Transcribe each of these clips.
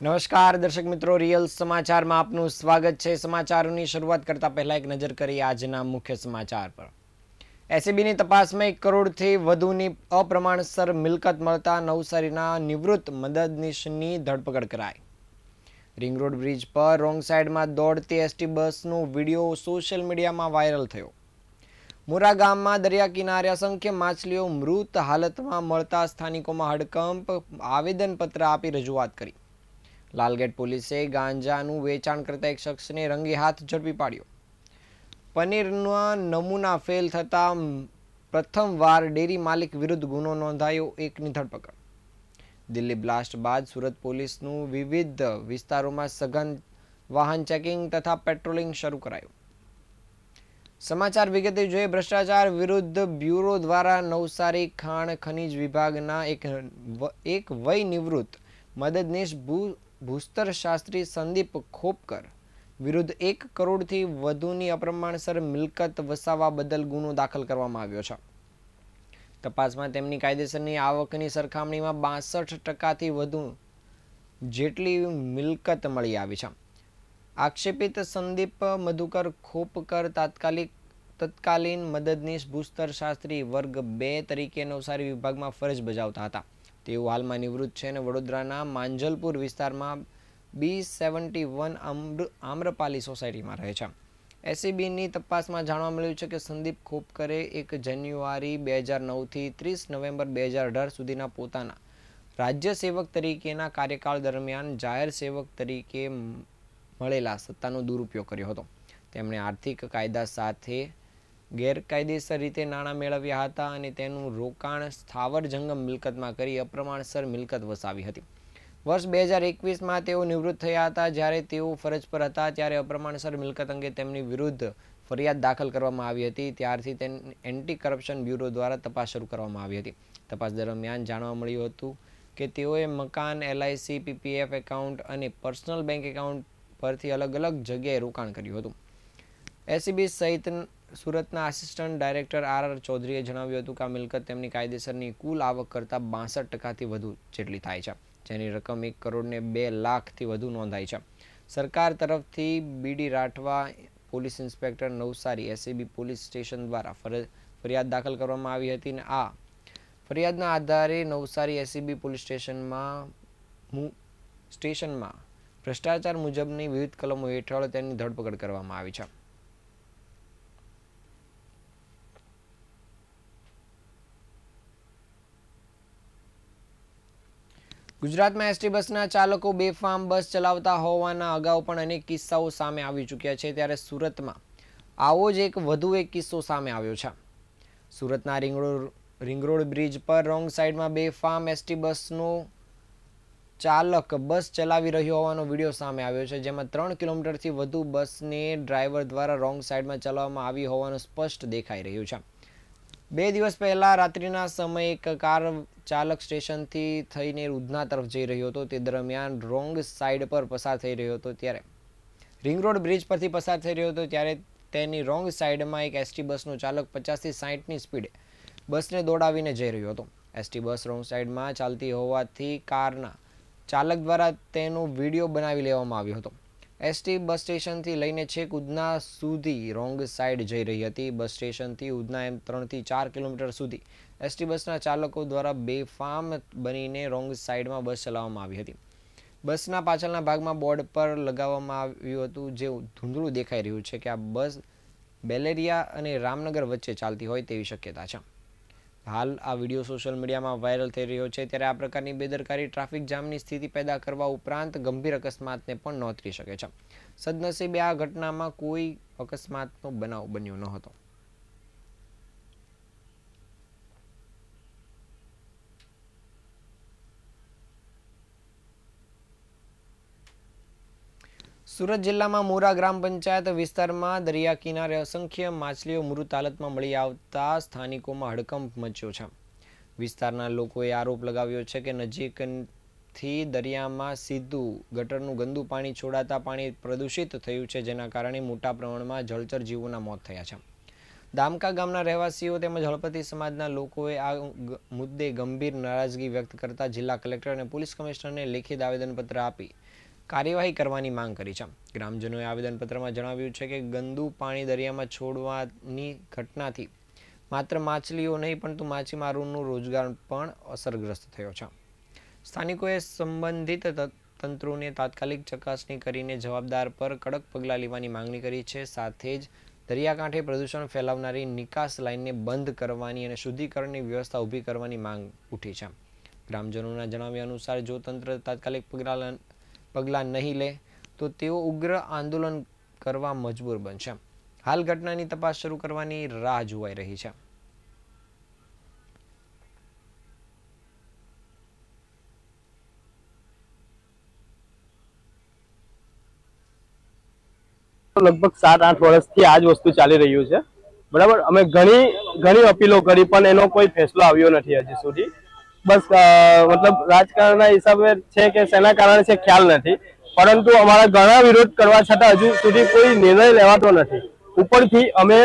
નમસ્કાર દર્શક મિત્રો, રિયલ સમાચારમાં આપનું સ્વાગત છે। સમાચારોની શરૂઆત કરતા પહેલા એક નજર કરીએ આજના મુખ્ય સમાચાર પર। એસીબીની તપાસમાં 1 કરોડથી વધુની અપ્રમાણસર મિલકત મળતા નવસારીના નિવૃત્ત મદદનીશની ધરપકડ કરાઈ। રિંગ રોડ બ્રિજ પર રોંગ સાઈડમાં દોડતી એસટી બસનો વિડીયો સોશિયલ મીડિયામાં વાયરલ થયો। મોરા ગામમાં દરિયા કિનારે અસંખ્ય માછલીઓ મૃત હાલતમાં મળતા સ્થાનિકોમાં હડકંપ, આવેદનપત્ર આપી રજૂઆત કરી। લાલગેટ પોલીસે ગાંજાનું વેચાણ કરતા એક શખ્સને રંગે હાથ ઝડપી પાડ્યો। પનીરના નમૂના ફેલ થતા પ્રથમવાર ડેરી માલિક વિરુદ્ધ ગુનો નોંધાયો, 1ની ધરપકડ। દિલ્હી બ્લાસ્ટ બાદ સુરત પોલીસનું વિવિધ વિસ્તારોમાં સઘન વાહન ચેકિંગ તથા પેટ્રોલિંગ શરૂ કરાયું। સમાચાર વિગતે જોઈએ। ભ્રષ્ટાચાર વિરુદ્ધ બ્યુરો દ્વારા નવસારી ખાણ ખનીજ વિભાગના એક વય નિવૃત્ત મદદનીશ ભૂસ્તર શાસ્ત્રી સંદીપ ખોપકર વિરુદ્ધ 1 કરોડથી વધુની અપ્રમાણસર મિલકત વસાવવા બદલ ગુનો દાખલ કરવામાં આવ્યો છે। તપાસમાં તેમની કાયદેસરની આવકની સરખામણીમાં 62% વધુ જેટલી મિલકત મળી આવી છે। આક્ષેપિત સંદીપ મધુકર ખોપકર તત્કાલીન મદદનીશ ભૂસ્તર શાસ્ત્રી વર્ગ 2 તરીકે નવસારી વિભાગમાં ફરજ બજાવતા હતા। તેઓ હાલમાં નિવૃત્ત છે અને વડોદરાના માંજલપુર વિસ્તારમાં B71 આમ્રપાલી સોસાયટીમાં રહે છે। એસીબીની તપાસમાં જાણવા મળ્યું છે કે સંદીપ ખોપકરે 1 જાન્યુઆરી 2009થી 30 નવેમ્બર 2018 સુધીના પોતાના રાજ્ય સેવક તરીકેના કાર્યકાળ દરમિયાન જાહેર સેવક તરીકે મળેલા સત્તાનો દુરુપયોગ કર્યો હતો। તેમણે આર્થિક કાયદા સાથે ગેરકાયદેસર રીતે નાણાં મેળવ્યા હતા અને તેનું રોકાણ સ્થાવર જંગમ મિલકતમાં કરી અપ્રમાણસર મિલકત વસાવી હતી। વર્ષ 2021માં તેઓ નિવૃત્ત થયા હતા। જ્યારે તેઓ ફરજ પર હતા ત્યારે અપ્રમાણસર મિલકત અંગે તેમની વિરુદ્ધ ફરિયાદ દાખલ કરવામાં આવી હતી। ત્યારથી એન્ટી કરપ્શન બ્યુરો દ્વારા તપાસ શરૂ કરવામાં આવી હતી। તપાસ દરમિયાન જાણવા મળ્યું હતું કે તેઓએ મકાન, LIC, PPF એકાઉન્ટ અને પર્સનલ બેંક એકાઉન્ટ પરથી અલગ અલગ જગ્યાએ રોકાણ કર્યું હતું। એસીબી સહિત સુરતના આસિસ્ટન્ટ ડાયરેક્ટર RR ચૌધરીએ જણાવ્યું હતું કે આ મિલકત તેમની કાયદેસરની કુલ આવક કરતાં 62%થી વધુ જેટલી થાય છે, જેની રકમ 1 કરોડ ને 2 લાખથી વધુ નોંધાઈ છે। સરકાર તરફથી BD Rathwa, police inspector Navsari, ACB police station દ્વારા ફરિયાદ દાખલ કરવામાં આવી હતી અને આ ફરિયાદના આધારે નવસારી એસીબી પોલીસ સ્ટેશનમાં ભ્રષ્ટાચાર મુજબની વિવિધ કલમો હેઠળ તેની ધરપકડ કરવામાં આવી છે। ગુજરાતમાં એસટી બસના ચાલકો બેફામ બસ ચલાવતા હોવાના અગાઉ પણ અનેક કિસ્સાઓ સામે આવી ચૂક્યા છે। ત્યારે સુરતમાં આવો જ વધુ એક કિસ્સો સામે આવ્યો છે। સુરતના રિંગ રોડ બ્રિજ પર રોંગ સાઈડમાં બેફામ એસટી બસનો ચાલક બસ ચલાવી રહ્યો હોવાનો વિડીયો સામે આવ્યો છે, જેમાં 3 કિલોમીટરથી વધુ બસને ડ્રાઈવર દ્વારા રોંગ સાઈડમાં ચલાવવામાં આવી હોવાનું સ્પષ્ટ દેખાઈ રહ્યું છે। 2 દિવસ પહેલા રાત્રિના સમયે એક કાર ચાલક સ્ટેશનથી થઈને ઉધના તરફ જઈ રહ્યો હતો। તે દરમિયાન રોંગ સાઈડ પર પસાર થઈ રહ્યો હતો ત્યારે રિંગ રોડ બ્રિજ પરથી પસાર થઈ રહ્યો હતો ત્યારે તેની રોંગ સાઈડમાં એક એસટી બસનો ચાલક 50થી 60ની સ્પીડે બસને દોડાવીને જઈ રહ્યો હતો। એસટી બસ રોંગ સાઈડમાં ચાલતી હોવાથી કારના ચાલક દ્વારા તેનો વિડીયો બનાવી લેવામાં આવ્યો હતો। એસટી બસ સ્ટેશનથી લઈને છેક ઉધના સુધી રોંગ સાઈડ જઈ રહી હતી। બસ સ્ટેશનથી ઉધના એમ 3થી 4 કિલોમીટર સુધી એસટી બસના ચાલકો દ્વારા બેફામ બનીને રોંગ સાઈડમાં બસ ચલાવવામાં આવી હતી। બસના પાછળના ભાગમાં બોર્ડ પર લગાવવામાં આવ્યું હતું, જે ધૂંધળું દેખાઈ રહ્યું છે કે આ બસ બેલેરિયા અને રામનગર વચ્ચે ચાલતી હોય તેવી શક્યતા છે। હાલ આ વિડીયો સોશિયલ મીડિયામાં વાયરલ થઈ રહ્યો છે। ત્યારે આ પ્રકારની બેદરકારી ટ્રાફિક જામની સ્થિતિ પેદા કરવા ઉપરાંત ગંભીર અકસ્માતને પણ નોતરી શકે છે। સદનસીબે આ ઘટનામાં કોઈ અકસ્માતનો બનાવ બન્યો ન હતો। સુરત જિલ્લામાં મોરા ગ્રામ પંચાયત વિસ્તારમાં દરિયા કિનારે અસંખ્ય માછલીઓ મૃત હાલતમાં મળી આવતા સ્થાનિકોમાં હડકંપ મચ્યો છે। વિસ્તારના લોકોએ આરોપ લગાવ્યો છે કે નજીકથી દરિયામાં સીધું ગટરનું ગંદુ પાણી છોડાતા પાણી પ્રદૂષિત થયું છે, જેના કારણે મોટા પ્રમાણમાં જળચર જીવોના મોત થયા છે। દામકા ગામના રહેવાસીઓ તેમજ હળપતિ સમાજના લોકોએ આ મુદ્દે ગંભીર નારાજગી વ્યક્ત કરતા જિલ્લા કલેક્ટર અને પોલીસ કમિશનરને લેખિત આવેદનપત્ર આપી કાર્યવાહી કરવાની માંગ કરી છે. ગ્રામજનોએ આવેદનપત્રમાં જણાવ્યું છે કે ગંદુ પાણી દરિયામાં છોડવાની ઘટનાથી માત્ર માછલીઓ નહીં પરંતુ માછીમારોનું રોજગાર પણ અસરગ્રસ્ત થયો છે. સ્થાનિકોએ સંબંધિત તંત્રોને તાત્કાલિક ચકાસણી કરીને જવાબદાર પર કડક પગલાં લેવાની માંગણી કરી છે. સાથે જ દરિયાકાંઠે પ્રદૂષણ ફેલાવનારી નિકાસ લાઇનને બંધ કરવાની અને શુદ્ધિકરણની વ્યવસ્થા ઊભી કરવાની માંગ ઉઠી છે. ગ્રામજનોના જણાવ્યા અનુસાર જો તંત્ર તાત્કાલિક પગલાં નહીં લે તો તેઓ ઉગ્ર આંદોલન કરવા મજબૂર બનશે. હાલ ઘટનાની તપાસ શરૂ કરવાની રાહ જોવાઈ રહી છે. લગભગ 7-8 વર્ષથી આ જ વસ્તુ ચાલી રહ્યું છે. બરાબર, અમે ઘણી અપીલો કરી પણ એનો કોઈ ફેસલો આવ્યો નથી હજી સુધી. બસ મતલબ રાજકારણના હિસાબે છે કે શેના કારણે છે ખ્યાલ નથી, પરંતુ અમારા ઘણા વિરોધ કરવા છતાં હજુ સુધી કોઈ નિર્ણય લેવાતો નથી. ઉપરથી અમે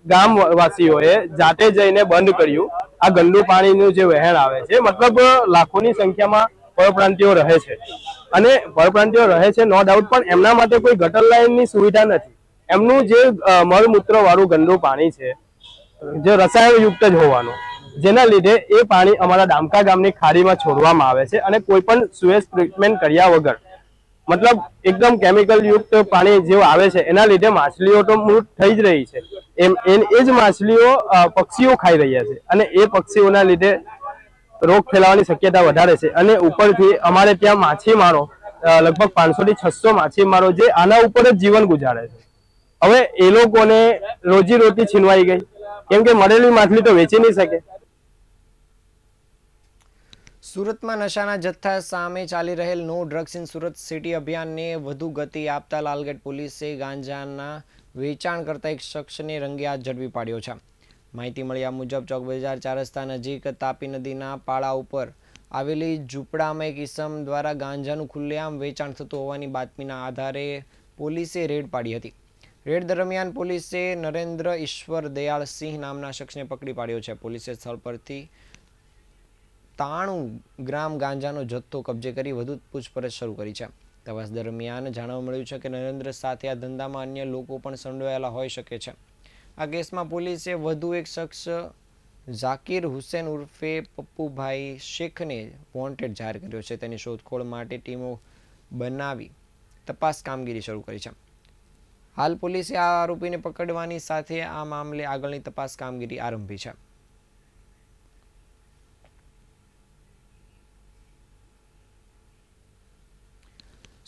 ગામવાસીઓએ જાતે જઈને બંધ કર્યું આ ગંદુ પાણીનું જે વહેણ આવે છે. મતલબ લાખોની સંખ્યામાં પરપ્રાંતિયો રહે છે અને પરપ્રાંતિયો રહે છે નો ડાઉટ, પણ એમના માટે કોઈ ગટર લાઇનની સુવિધા નથી. એમનું જે મળમૂત્ર વાળું ગંદુ પાણી છે જે રસાયણયુક્ત જ હોવાનું, જેના લીધે એ પાણી અમારા દામકા ગામની ખાડીમાં છોડવામાં આવે છે અને કોઈ પણ સુએજ ટ્રીટમેન્ટ કર્યા વગર, મતલબ એકદમ કેમિકલ યુક્ત પાણી જેવું આવે છે. એના લીધે માછલીઓ તો મૃત થઈ જ રહી છે. એ જ માછલીઓ પક્ષીઓ ખાઈ રહ્યા છે અને એ પક્ષીઓના લીધે રોગ ફેલાવાની શક્યતા વધારે છે. અને ઉપરથી અમારે ત્યાં માછીમારો લગભગ 500 થી 600 માછીમારો જે આના ઉપર જ જીવન ગુજારે છે. હવે એ લોકોને રોજીરોટી છીનવાઈ ગઈ, કેમ કે મરેલી માછલી તો વેચી નહીં શકે. સુરતમાં નશાના જથ્થા સામે ચાલી રહેલ નો ડ્રગ્સ ઇન સુરત સિટી અભિયાનને વધુ ગતિ આપતા લાલગેટ પોલીસે ગાંજાના વેચાણ કરતા એક શખ્સને રંગે હાથ ઝડપી પાડ્યો છે. માહિતી મળ્યા મુજબ ચોક બજાર 4 રસ્તા નજીક તાપી નદીના પાળા ઉપર આવેલી ઝૂંપડામાં એક ઇસમ દ્વારા ગાંજાનું ખુલ્લેઆમ વેચાણ થતું હોવાની બાતમીના આધારે પોલીસે રેડ પાડી હતી. રેડ દરમિયાન પોલીસે નરેન્દ્ર ઈશ્વર દયાળ સિંહ નામના શખ્સને પકડી પાડ્યો છે. પોલીસે સ્થળ પરથી 93 ગ્રામ ગાંજાનો જથ્થો કબજે કરી વધુ પૂછપરછ શરૂ કરી છે. તપાસ દરમિયાન જાણવા મળ્યું છે કે નરેન્દ્ર સાથે આ ધંધામાં અન્ય લોકો પણ સંડોવાયેલા હોઈ શકે છે. આ કેસમાં પોલીસે વધુ એક શખ્સ ઝાકીર હુસેન ઉર્ફે પપ્પુભાઈ શેખને વોન્ટેડ જાહેર કર્યો છે. તેની શોધખોળ માટે ટીમો બનાવી તપાસ કામગીરી શરૂ કરી છે. હાલ પોલીસે આ આરોપીને પકડવાની સાથે આ મામલે આગળની તપાસ કામગીરી આરંભી છે.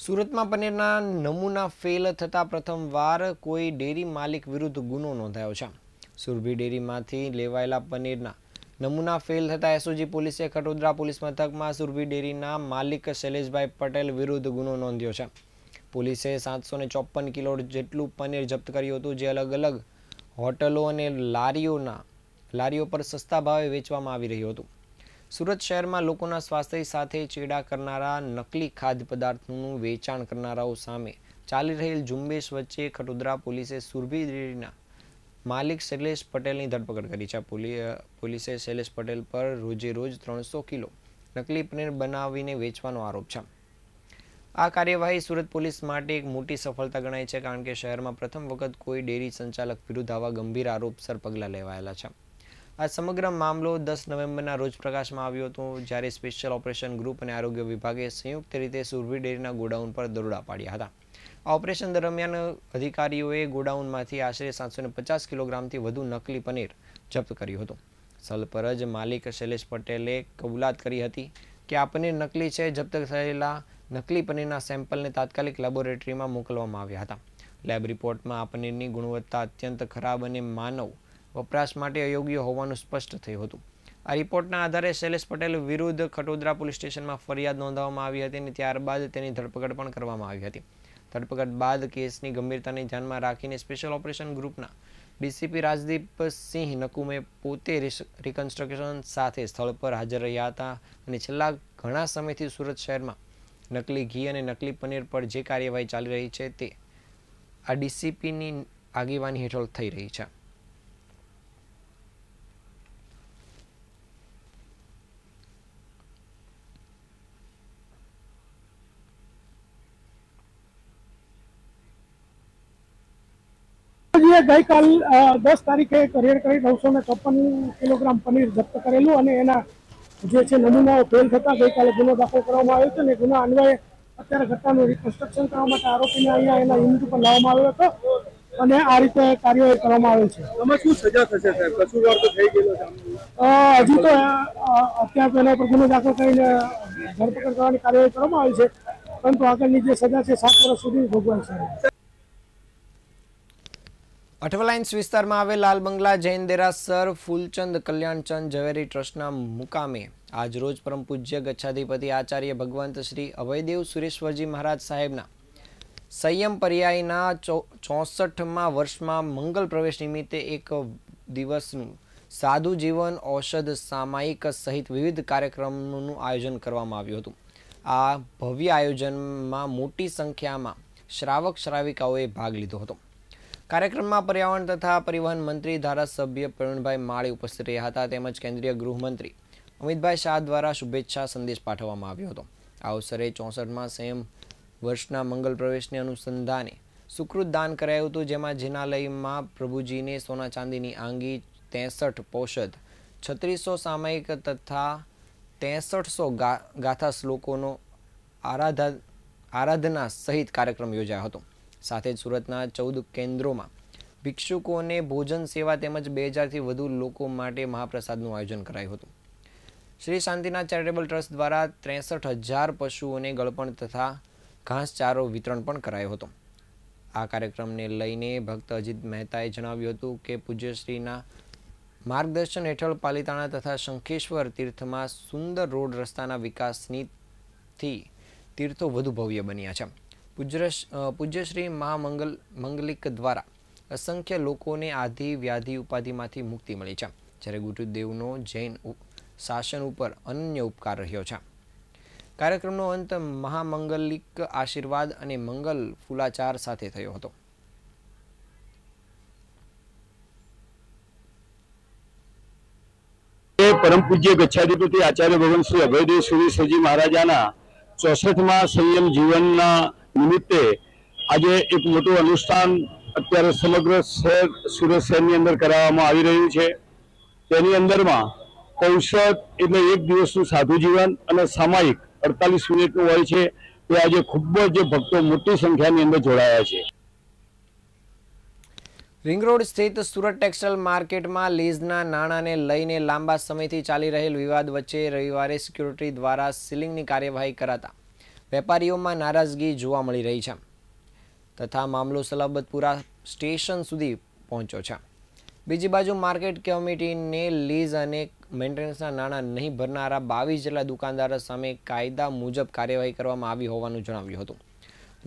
સુરતમાં પનીરના નમૂના ફેલ થતાં પ્રથમવાર કોઈ ડેરી માલિક વિરુદ્ધ ગુનો નોંધાયો છે. સુરભી ડેરીમાંથી લેવાયેલા પનીરના નમૂના ફેલ થતાં એસઓજી પોલીસે ખટોદરા પોલીસ મથકમાં સુરભી ડેરીના માલિક શૈલેષભાઈ પટેલ વિરુદ્ધ ગુનો નોંધ્યો છે. પોલીસે 754 કિલો જેટલું પનીર જપ્ત કર્યું હતું, જે અલગ અલગ હોટલો અને લારીઓ પર સસ્તા ભાવે વેચવામાં આવી રહ્યું હતું. સુરત શહેરમાં લોકોના સ્વાસ્થ્ય સાથે ચેડા કરનારા નકલી ખાદ્ય પદાર્થોનું વેચાણ કરનારાઓ સામે ચાલી રહેલ ઝુંબેશ વચ્ચે ખટોદરા પોલીસે સુરભી ડેરીના માલિક શૈલેષ પટેલની ધરપકડ કરી છે. પોલીસે શૈલેષ પટેલ પર રોજે રોજ 300 કિલો નકલી પનીર બનાવીને વેચવાનો આરોપ છે. આ કાર્યવાહી સુરત પોલીસ માટે એક મોટી સફળતા ગણાય છે, કારણ કે શહેરમાં પ્રથમ વખત કોઈ ડેરી સંચાલક વિરુદ્ધ આવા ગંભીર આરોપસર પગલાં લેવાયેલા છે. આ સમગ્ર મામલો 10 નવેમ્બરના રોજ પ્રકાશમાં આવ્યો હતો, જ્યારે સ્પેશિયલ ઓપરેશન ગ્રુપ અને આરોગ્ય વિભાગે સંયુક્ત રીતે સુરભી ડેરીના ગોડાઉન પર દરોડા પાડ્યા હતા. આ ઓપરેશન દરમિયાન અધિકારીઓએ ગોડાઉનમાંથી આશરે 750 કિલોગ્રામથી વધુ નકલી પનીર જપ્ત કર્યું હતું. સ્થળ પર જ માલિક શૈલેષ પટેલે કબૂલાત કરી હતી કે આ પનીર નકલી છે. જપ્ત થયેલા નકલી પનીરના સેમ્પલને તાત્કાલિક લેબોરેટરીમાં મોકલવામાં આવ્યા હતા. લેબ રિપોર્ટમાં આ પનીરની ગુણવત્તા અત્યંત ખરાબ અને માનવ વપરાશ માટે અયોગ્ય હોવાનું સ્પષ્ટ થયું હતું. આ રિપોર્ટના આધારે શૈલેષ પટેલ વિરુદ્ધ ખટોદરા પોલીસ સ્ટેશનમાં ફરિયાદ નોંધવામાં આવી હતી અને ત્યારબાદ તેની ધરપકડ પણ કરવામાં આવી હતી. ધરપકડ બાદ કેસની ગંભીરતાને ધ્યાનમાં રાખીને સ્પેશિયલ ઓપરેશન ગ્રુપના ડીસીપી રાજદીપ સિંહ નકુમે પોતે રિકન્સ્ટ્રક્શન સાથે સ્થળ પર હાજર રહ્યા હતા અને છેલ્લા ઘણા સમયથી સુરત શહેરમાં નકલી ઘી અને નકલી પનીર પર જે કાર્યવાહી ચાલી રહી છે તે આ ડીસીપીની આગેવાની હેઠળ થઈ રહી છે. પોલીસે ગઈકાલ 10 તારીખે એક રેડ કરી 953 કિલોગ્રામ પનીર જપ્ત કરેલું અને એના જે છે નમૂનાઓ ફેલ થતા ગઈકાલે ગુનો દાખલ કરવામાં આવ્યો હતો અને ગુના અન્વયે અત્યારે ઘટનાનું રિકન્સ્ટ્રક્શન કરવા માટે આરોપીને અહીંયા એના યુનિટ ઉપર લાવવામાં આવ્યો હતો અને આ રીતે કાર્યવાહી કરવામાં આવેલ છે. આમાં શું સજા થશે સાહેબ? કસૂરવાર તો થઈ ગયેલો છે. હજી તો અત્યારે તો એના પર ગુનો દાખલ કરીને ધરપકડ કરવાની કાર્યવાહી કરવામાં આવી છે, પરંતુ આગળની જે સજા છે 7 વર્ષ સુધી ભોગવાય છે. અઠવાલાઇન્સ વિસ્તારમાં આવેલ લાલ બંગલા જૈન દેરાસર ફૂલચંદ કલ્યાણચંદ ઝવેરી ટ્રસ્ટના મુકામે આજરોજ પરમ પૂજ્ય ગચ્છાધિપતિ આચાર્ય ભગવંત શ્રી અભયદેવ સુરેશ્વરજી મહારાજ સાહેબના સંયમ પર્યાયના 64મા વર્ષમાં મંગલ પ્રવેશ નિમિત્તે એક દિવસનું સાધુ જીવન ઔષધ સામાયિક સહિત વિવિધ કાર્યક્રમોનું આયોજન કરવામાં આવ્યું હતું. આ ભવ્ય આયોજનમાં મોટી સંખ્યામાં શ્રાવક શ્રાવિકાઓએ ભાગ લીધો હતો. કાર્યક્રમમાં પર્યાવરણ તથા પરિવહન મંત્રી ધારાસભ્ય પ્રવીણભાઈ માળી ઉપસ્થિત રહ્યા હતા, તેમજ કેન્દ્રીય ગૃહમંત્રી અમિતભાઈ શાહ દ્વારા શુભેચ્છા સંદેશ પાઠવવામાં આવ્યો હતો. આ અવસરે 64મા સંયમ વર્ષના મંગલ પ્રવેશને અનુસંધાને સુકૃત દાન કરાયું હતું, જેમાં જિનાલયમાં પ્રભુજીને સોના ચાંદીની આંગી, 63 પોષદ, 3600 સામાયિક તથા 6300 ગાથા શ્લોકોનો આરાધના સહિત કાર્યક્રમ યોજાયો હતો. સાથે જ સુરતના 14 કેન્દ્રોમાં ભિક્ષુકોને ભોજન સેવા તેમજ 2000થી વધુ લોકો માટે મહાપ્રસાદનું આયોજન કરાયું હતું. શ્રી શાંતિનાથ ચેરિટેબલ ટ્રસ્ટ દ્વારા 63,000 પશુઓને ગળપણ તથા ઘાસચારો વિતરણ પણ કરાયો હતો. આ કાર્યક્રમને લઈને ભક્ત અજીત મહેતાએ જણાવ્યું હતું કે પૂજ્યશ્રીના માર્ગદર્શન હેઠળ પાલિતાણા તથા શંખેશ્વર તીર્થમાં સુંદર રોડ રસ્તાના વિકાસથી તીર્થો વધુ ભવ્ય બન્યા છે. પૂજ્યશ્રી મહામંગલિક દ્વારા અસંખ્ય લોકોને આધિ વ્યાધિ ઉપાધિમાંથી મુક્તિ મળી છે, જ્યારે ગુરુદેવનો જૈન શાસન ઉપર અનન્ય ઉપકાર રહ્યો છે. કાર્યક્રમનો અંત મહામંગલિક આશીર્વાદ અને મંગલ ફૂલાચાર સાથે થયો હતો. પરમ પૂજ્ય ગચ્છાધિપતિ આચાર્ય ભગવાન શ્રી અભયદેવ સુરેશ્વરજી મહારાજાના 64મા સંયમ જીવનના નિમિત્તે આજે એક મોટું અનુષ્ઠાન અત્યારે સમગ્ર શહેર સુરત શહેરની અંદર કરાવવામાં આવી રહ્યું છે. તેની અંદરમાં ઔષધ એટલે એક દિવસનું સાધુ જીવન અને સામાયિક 48 મિનિટનું હોય છે. તે આજે ખૂબ જ ભક્તો મોટી સંખ્યાની અંદર જોડાયા છે. રિંગ રોડ સ્થિત સુરત ટેક્સટાઇલ માર્કેટમાં લીઝના નાણાંને લઈને લાંબા સમયથી ચાલી રહેલ વિવાદ વચ્ચે રવિવારે સિક્યુરિટી દ્વારા સીલિંગની કાર્યવાહી કરાતા વેપારીઓમાં નારાજગી જોવા મળી રહી છે તથા મામલો સલાબતપુરા સ્ટેશન સુધી પહોંચ્યો છે. બીજી બાજુ માર્કેટ કમિટીને લીઝ અને મેન્ટેનન્સના નાણાં નહીં ભરનારા 22 જેટલા દુકાનદારો સામે કાયદા મુજબ કાર્યવાહી કરવામાં આવી હોવાનું જણાવ્યું હતું.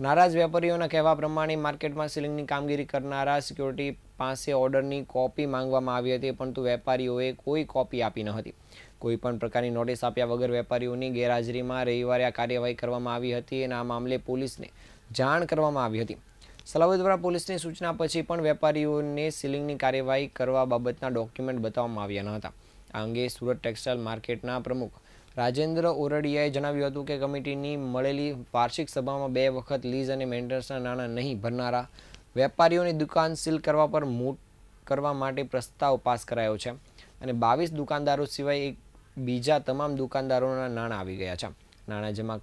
નારાજ વેપારીઓના કહેવા પ્રમાણે માર્કેટમાં સીલિંગની કામગીરી કરનારા સિક્યુરિટી પાસે ઓર્ડરની કોપી માંગવામાં આવી હતી, પરંતુ વેપારીઓએ કોઈ કોપી આપી ન હતી. કોઈ પણ પ્રકારની નોટિસ આપ્યા વગર વેપારીઓની ગેરહાજરીમાં રવિવારે આ કાર્યવાહી કરવામાં આવી હતી અને આ મામલે પોલીસને જાણ કરવામાં આવી હતી. સલાબતપુરા પોલીસની સૂચના પછી પણ વેપારીઓને સીલિંગની કાર્યવાહી કરવા બાબતના ડોક્યુમેન્ટ બતાવવામાં આવ્યા ન હતા. આ અંગે સુરત ટેક્સટાઇલ માર્કેટના પ્રમુખ રાજેન્દ્ર ઓરડિયાએ જણાવ્યું હતું કે કમિટીની મળેલી વાર્ષિક સભામાં 2 વખત લીઝ અને મેન્ટેનન્સના નાણાં નહીં ભરનારા વેપારીઓની દુકાન સીલ કરવા માટે પ્રસ્તાવ પાસ કરાયો છે અને 22 દુકાનદારો સિવાય બીજા તમામ દુકાનદારોના નાણાં આવી ગયા છે. નાણાં જમા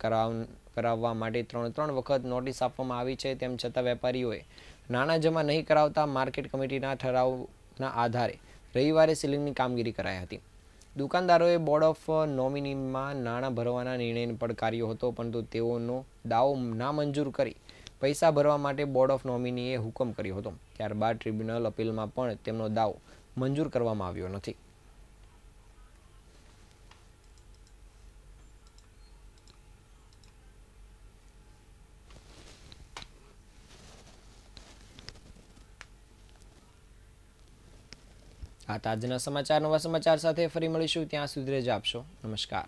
કરાવવા માટે 3 વખત નોટિસ આપવામાં આવી છે. તેમ છતાં વેપારીઓએ નાણાં જમા નહીં કરાવતા માર્કેટ કમિટીના ઠરાવના આધારે રવિવારે સીલિંગની કામગીરી કરાઈ હતી. દુકાનદારોએ બોર્ડ ઓફ નોમિનીમાં નાણાં ભરવાના નિર્ણયને પડકાર્યો હતો, પરંતુ તેઓનો દાવો નામંજૂર કરી પૈસા ભરવા માટે બોર્ડ ઓફ નોમિનીએ હુકમ કર્યો હતો. ત્યારબાદ ટ્રિબ્યુનલ અપીલમાં પણ તેમનો દાવો મંજૂર કરવામાં આવ્યો નથી. આ તાજના સમાચાર નવા સમાચાર સાથે ફરી મળીશું. ત્યાં સુધી રજા આપશો. નમસ્કાર.